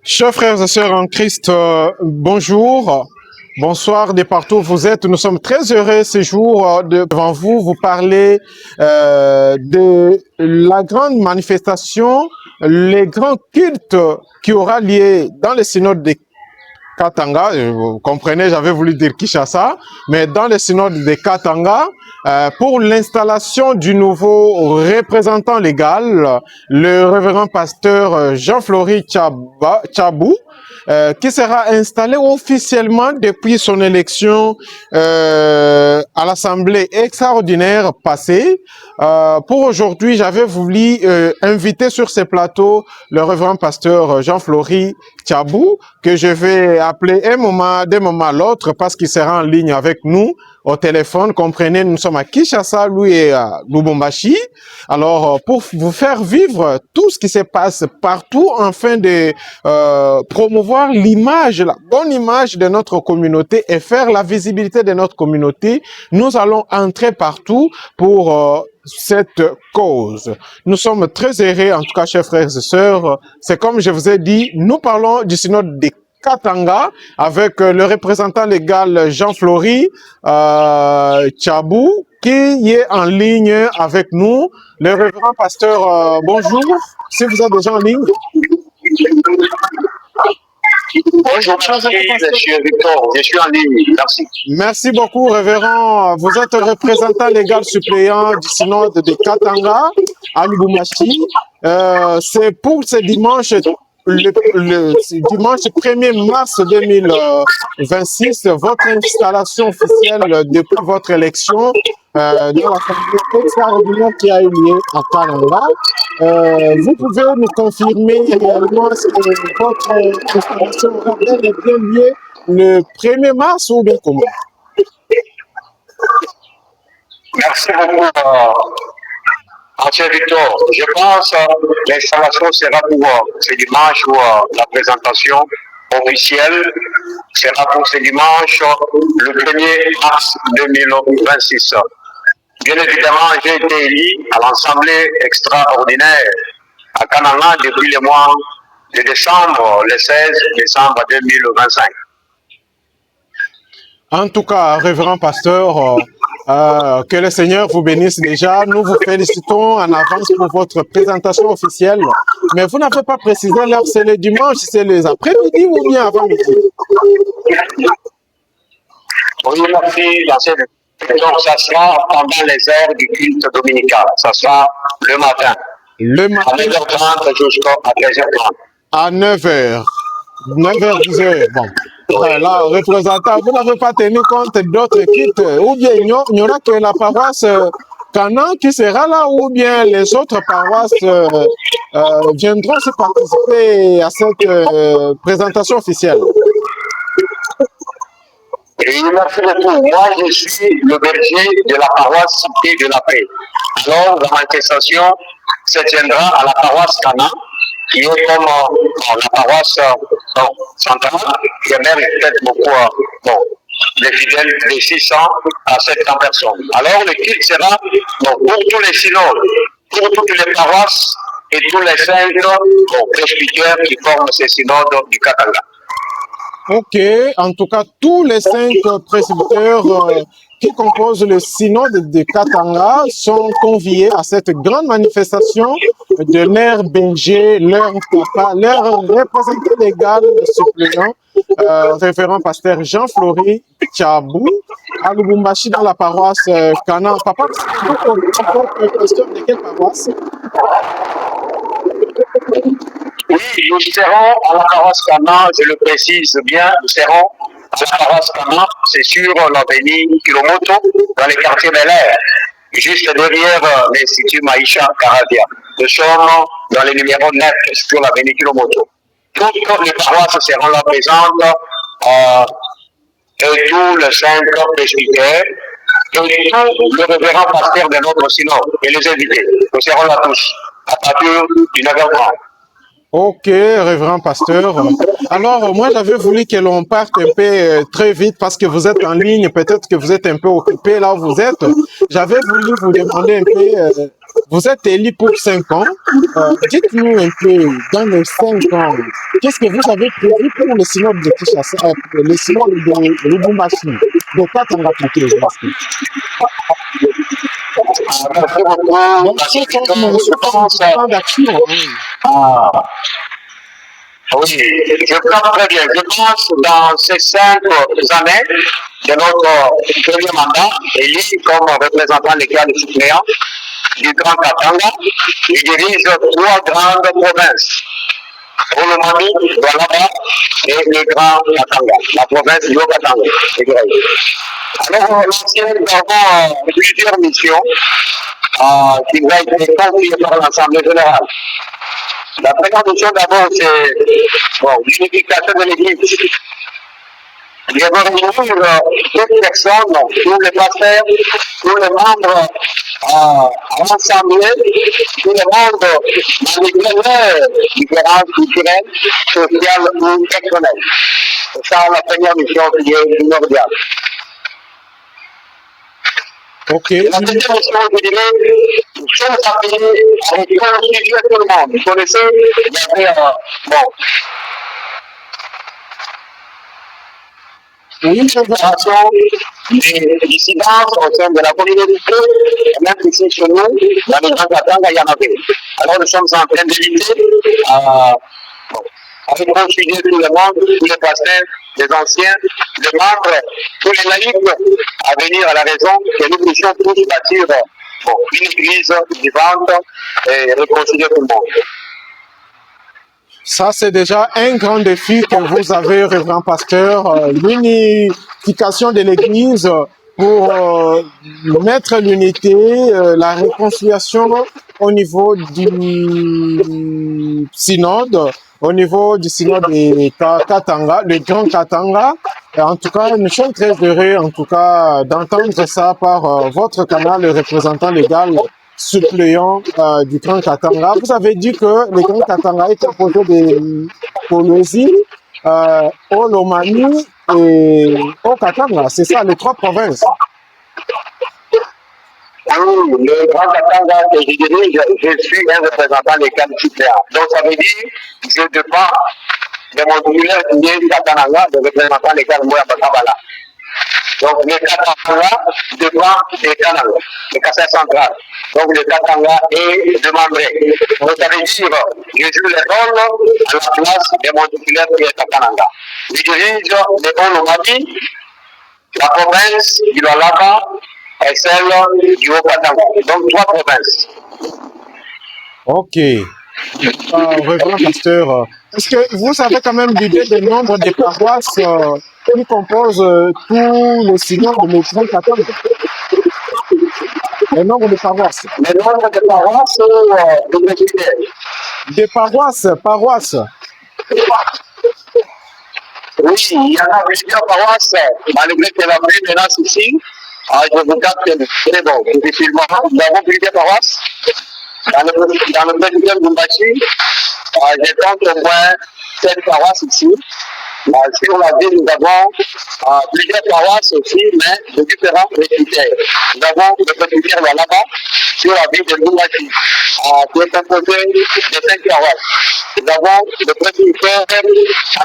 Chers frères et sœurs en Christ, bonjour, bonsoir de partout où vous êtes. Nous sommes très heureux ce jour devant vous, vous parler de la grande manifestation, les grands cultes qui aura lieu dans le synode de Katanga. Vous comprenez, j'avais voulu dire Kinshasa, mais dans le synode de Katanga, pour l'installation du nouveau représentant légal, le révérend pasteur Jean-Flory Tchabou, qui sera installé officiellement depuis son élection à l'Assemblée extraordinaire passée. Pour aujourd'hui, j'avais voulu inviter sur ce plateau le révérend pasteur Jean-Flory Tchabou, que je vais appeler d'un moment à l'autre parce qu'il sera en ligne avec nous au téléphone. Comprenez, nous sommes à Kinshasa, lui et à Lubumbashi. Alors, pour vous faire vivre tout ce qui se passe partout, afin de promouvoir l'image, la bonne image de notre communauté et faire la visibilité de notre communauté, nous allons entrer partout pour cette cause. Nous sommes très heureux, en tout cas, chers frères et sœurs. C'est comme je vous ai dit, nous parlons du synode de Katanga avec le représentant légal Jean-Flory Tchabou qui est en ligne avec nous. Le révérend pasteur, bonjour, si vous êtes déjà en ligne. Bonjour, monsieur Victor, je suis en ligne, merci. Merci beaucoup, révérend. Vous êtes représentant légal suppléant du synode de Katanga à Lubumbashi. C'est pour ce dimanche, le dimanche 1er mars 2026, votre installation officielle depuis votre élection dans l'Assemblée extraordinaire qui a eu lieu à Katanga. Vous pouvez nous confirmer réellement que votre installation aura bel et bien lieu le 1er mars ou bien comment? Merci beaucoup, monsieur Victor. Je pense que l'installation sera pour ce dimanche où la présentation officielle sera pour ce dimanche le 1er mars 2026. Bien évidemment, j'ai été élu à l'Assemblée extraordinaire à Kananga depuis le mois de décembre, le 16 décembre 2025. En tout cas, révérend pasteur, que le Seigneur vous bénisse déjà. Nous vous félicitons en avance pour votre présentation officielle. Mais vous n'avez pas précisé l'heure, c'est le dimanche, c'est les après-midi ou bien avant-midi? Oui, merci. Donc, ça sera pendant les heures du culte dominical. Ça sera le matin. Le matin. À 9h30 jusqu'à 13h30. À 9h. 9h, 10h. Bon. Là, représentant, vous n'avez pas tenu compte d'autres cultes, ou bien il n'y aura que la paroisse Canan qui sera là, ou bien les autres paroisses viendront se participer à cette présentation officielle. Et merci beaucoup. Moi, je suis le berger de la paroisse Cité de la Paix. Alors, la manifestation se tiendra à la paroisse Canan, qui est comme la paroisse centrale, qui émerge peut-être beaucoup les fidèles de 600 à 700 personnes. Alors, le culte sera pour tous les synodes, pour toutes les paroisses et tous les 5 presbytères qui forment ces synodes du Katanga. Ok, en tout cas, tous les 5 presbytères qui composent le synode de Katanga sont conviés à cette grande manifestation de leur berger, leur papa, leur représentant légal suppléant, révérend pasteur Jean-Flory Tchabou, à Lubumbashi dans la paroisse Canan. Papa, vous pasteur de quelle paroisse? Oui, nous serons à la paroisse Canan, je le précise bien, nous serons à la paroisse Canan, c'est sur l'avenue Kilomoto, dans les quartiers Bel Air, juste derrière l'Institut Maïcha Karadia. Nous sommes dans le numéro 9 sur l'avenue Kilomoto. Toutes les paroisses seront là présentes, et tous les 5 presbytères, et tout le révérend pasteur de notre synode, et les invités. Nous serons là tous, à partir du 9h30. Ok, révérend pasteur. Alors, moi, j'avais voulu que l'on parte un peu très vite parce que vous êtes en ligne, peut-être que vous êtes un peu occupé là où vous êtes. J'avais voulu vous demander un peu, vous êtes élu pour 5 ans. Dites-nous un peu, dans les 5 ans, qu'est-ce que vous avez prévu pour le synode de Kinshasa, le synode de Lubumbashi, de Katanga plutôt, je m'excuse. Merci beaucoup. Donc, sous forme de plan d'action, hein. Ah, oui, je comprends très bien. Je pense dans ces 5 années de notre premier mandat, élu comme représentant légal et suppléant du Grand Katanga, il dirige 3 grandes provinces. Olomami, Doualaba et le Grand Katanga, la province du Haut-Katanga. Alors, l'ancien, nous avons plusieurs missions qui vont être confiées par l'Assemblée générale. La première mission d'abord, c'est l'unification de l'Église. Il va réunir toute personne, tous les pasteurs, tous les membres ensemble, tous les membres malgré leurs différences culturelles, sociales ou personnelles. C'est ça la première mission qui est primordiale. Ok. La deuxième mission, je dirais, nous sommes appelés à réconcilier tout le monde. Vous connaissez, il y avait une fédération des dissidences au sein de la communauté, et même ici chez nous, dans les Grands Katanga, il y en avait. Alors nous sommes en train d'éviter à réconcilier tout le monde, tous les pasteurs, les anciens, les membres, tous les laïcs, à venir à la raison que nous puissions tous bâtir une église vivante et réconcilier tout le monde. Ça, c'est déjà un grand défi que vous avez, révérend pasteur, l'unification de l'Église pour mettre l'unité, la réconciliation au niveau du synode, de Katanga, le Grand Katanga. Et en tout cas, nous sommes très heureux, en tout cas, d'entendre ça par votre canal, le représentant légal suppléant du Grand Katanga. Vous avez dit que le Grand Katanga est composé de Kolwezi, Olomami et Haut-Katanga. C'est ça, les 3 provinces. Oui, le Grand Katanga que je dirige, je suis un représentant légal suppléant. Donc ça veut dire que je dépends de mon titulaire qui est Katanga, le représentant légal Moya Bakabala. Donc le Katanga dépend des Kananga, le Kassai central. Donc le Katanga est démembré. Donc ça veut dire je joue le rôle à la place de mon titulaire qui est Katanga. Je dirige le Olomami, la province du Lualaba et celle du Haut-Katanga. Donc 3 provinces. Ok. Révérend pasteur, est-ce que vous avez quand même l'idée du nombre de paroisses qui composent tout le synode de le Grand Katanga? Le nombre de paroisses. Le nombre de paroisses de presbytères. Des paroisses. Oui, il y en a plusieurs paroisses, malgré que la pluie menace ici. Je vous capte très bon. Effectivement, nous avons plusieurs paroisses. Dans le président de Lubumbashi, je compte au moins 7 paroisses ici. Sur la ville, nous avons plusieurs paroisses aussi, mais de différents presbytères. Nous avons le presbytère là-bas, sur la ville de Lubumbashi, qui est composé de 5 paroisses. Nous avons le presbytère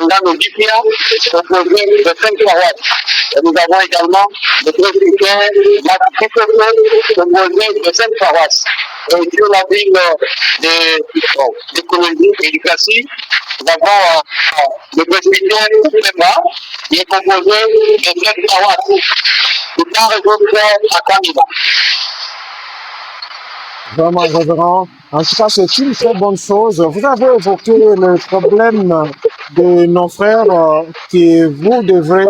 Angano-Dipia, composé de 5 paroisses. Et nous avons également le presbytère Matikoko, composé de 5 paroisses. Et sur la ville de Colombie et du Cassis, nous avons le presbytère Pema, qui est composé de 7 paroisses. Nous avons réseau à Kamina. Vraiment, révérend. En tout cas, c'est une très bonne chose. Vous avez évoqué le problème de nos frères que vous devrez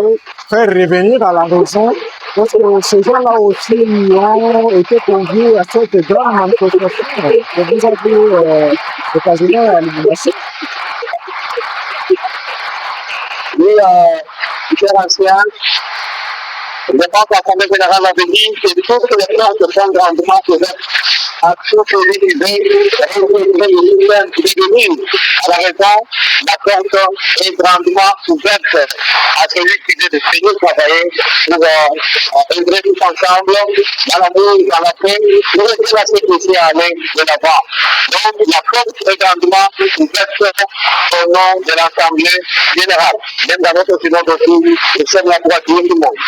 faire revenir à la raison. Parce que ces gens-là aussi ont été conviés à cette grande manifestation que vous avez occasionnée à l'Université. Oui, cher ancien, je pense que l'Assemblée générale avait dit que toutes les portes sont grandement ouvertes à tous celui qui veut rencontrer le soutien de l'Église À la raison, la porte est grandement ouverte à celui qui veut de venir travailler pour œuvrer tous ensemble dans l'amour, dans la paix, pour aider la société à aller de l'avant. Donc, la porte est grandement ouverte au nom de l'Assemblée générale. Même dans notre synode aussi, nous sommes là pour accueillir tout le monde.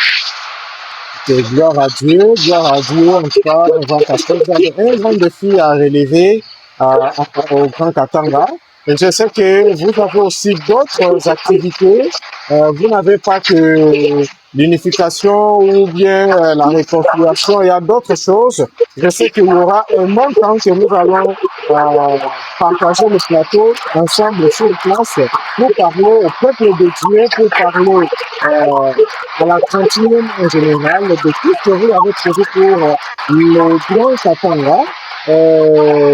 Gloire à Dieu, gloire à Dieu. En tout cas, parce que vous avez un grand défi à relever au Grand Katanga. Et je sais que vous avez aussi d'autres activités. Vous n'avez pas que l'unification ou bien la réconciliation. Il y a d'autres choses. Je sais qu'il y aura un montant que nous allons partager le plateau ensemble sur place pour parler au peuple de Dieu, pour parler à la cantine en général de tout ce que vous avez prévu pour le Grand Katanga.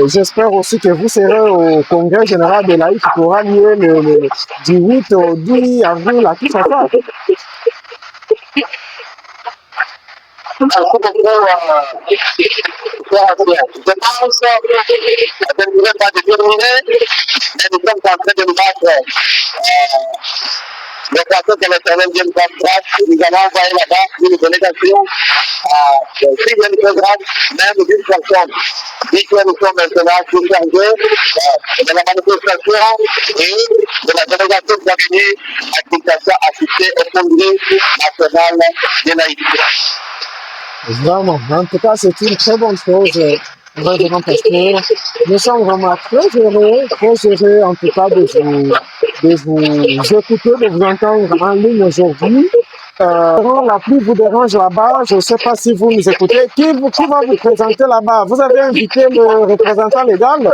J'espère aussi que vous serez au congrès général de l'AI qui aura lieu du 8 au 10 avril à Kinshasa. Merci beaucoup, je pense que je ne voudrais pas déterminer, mais nous sommes en train de nous battre. Le plateau que l'Éternel vient de faire, nous allons envoyer là-bas une délégation à 6 programmes, même 10 personnes. Dit que nous sommes maintenant plus chargés de la manifestation et de la délégation qui va venir à Kinshasa assister au congrès national de l'Haïti. Vraiment, en tout cas, c'est une très bonne chose, vraiment, parce que nous sommes vraiment très heureux en tout cas de vous écouter, de vous entendre en ligne aujourd'hui. La pluie vous dérange là-bas, je ne sais pas si vous nous écoutez. Qui va vous présenter là-bas? Vous avez invité le représentant légal?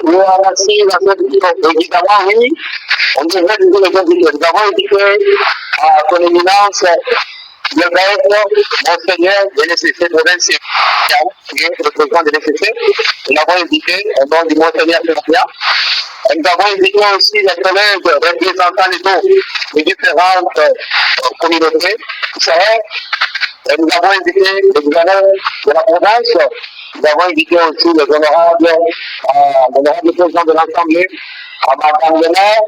Oui, merci, évidemment, oui. On devrait dire les gens nous avons invité à son éminence le maître, Monseigneur de l'ECC provincial, qui est le président de l'ECC. Nous l'avons invité au nom du Monseigneur Sébastien. Nous avons invité aussi les collègues représentants des différentes communautés. Nous avons invité les gouverneurs de la province. Nous avons invité aussi les honorables présidents de l'Assemblée, à Madame le maire,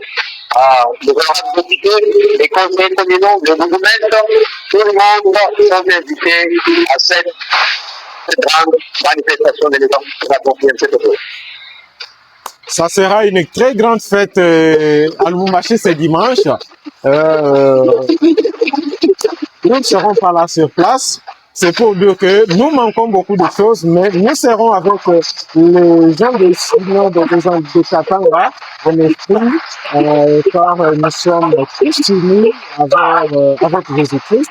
les honorables députés, les conseillers communaux, les bourgmestres. Tout le monde sont invités à cette grande manifestation de l'État qui va confirmer cette chose. Ça sera une très grande fête à Lubumbashi ce dimanche. Nous ne serons pas là sur place. C'est pour dire que nous manquons beaucoup de choses, mais nous serons avec les gens des gens de Katanga en esprit, car nous sommes tous unis avec Jésus-Christ.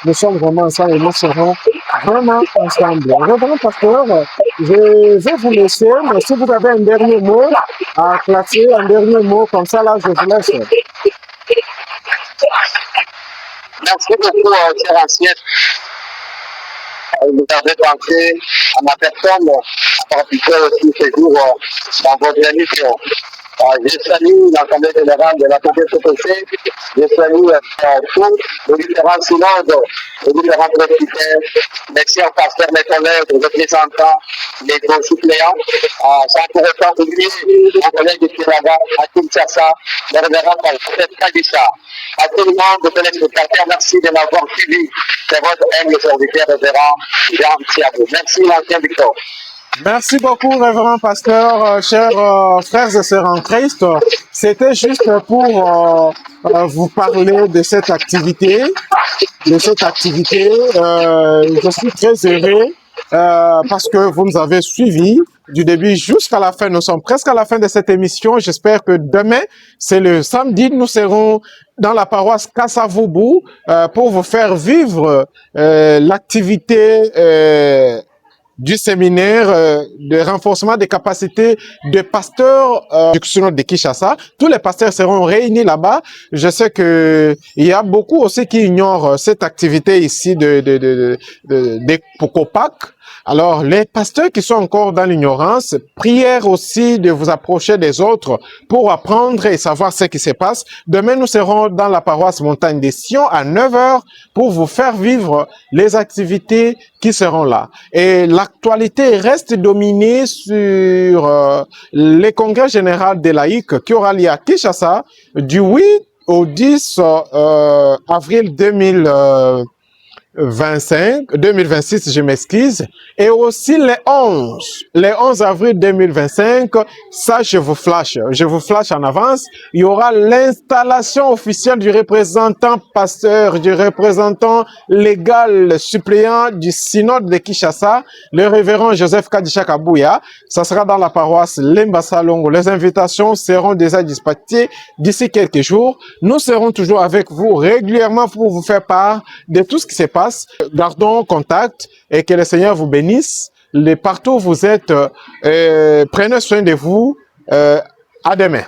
Nous sommes vraiment ensemble et nous serons vraiment ensemble. Révérend pasteur, je vais vous laisser, mais si vous avez un dernier mot à placer, un dernier mot comme ça, là, je vous laisse. Merci beaucoup, cher ancien. Vous avez pensé à ma personne, à participer aussi ce jour dans votre émission. Je salue l'Assemblée générale de la PPCPC, je salue tous les différents synodes, les différents presbytères. Merci au pasteur, mes collègues, les représentants, les suppléants. Sans pour autant oublier mon collègue qui est là-bas, à Kinshasa, le révérend pasteur Kadisha. À tout le monde, de téléspectateurs, merci de m'avoir suivi. C'est votre humble serviteur révérend Jean Thiago. Merci, l'ancien Victor. Merci beaucoup, révérend pasteur, chers frères et sœurs en Christ. C'était juste pour vous parler de cette activité. Je suis très heureux parce que vous nous avez suivis du début jusqu'à la fin. Nous sommes presque à la fin de cette émission. J'espère que demain, c'est le samedi, nous serons dans la paroisse Kassavubu pour vous faire vivre l'activité du séminaire de renforcement des capacités de pasteurs du synode de Kinshasa. Tous les pasteurs seront réunis là-bas. Je sais que il y a beaucoup aussi qui ignorent cette activité ici de Pocopac. Alors, les pasteurs qui sont encore dans l'ignorance, prière aussi de vous approcher des autres pour apprendre et savoir ce qui se passe. Demain, nous serons dans la paroisse Montagne des Sions à 9 h pour vous faire vivre les activités qui seront là. Et l'actualité reste dominée sur le congrès général des laïcs qui aura lieu à Kinshasa du 8 au 10 avril 2026, je m'excuse, et aussi le 11 avril 2025, ça je vous flash en avance, il y aura l'installation officielle du représentant pasteur, du représentant légal suppléant du synode de Kinshasa, le révérend Joseph Kadisha Kabouya. Ça sera dans la paroisse Lemba Salongo. Les invitations seront déjà dispatchées d'ici quelques jours. Nous serons toujours avec vous régulièrement pour vous faire part de tout ce qui se passe. Gardons contact et que le Seigneur vous bénisse. Partout où vous êtes, prenez soin de vous. À demain.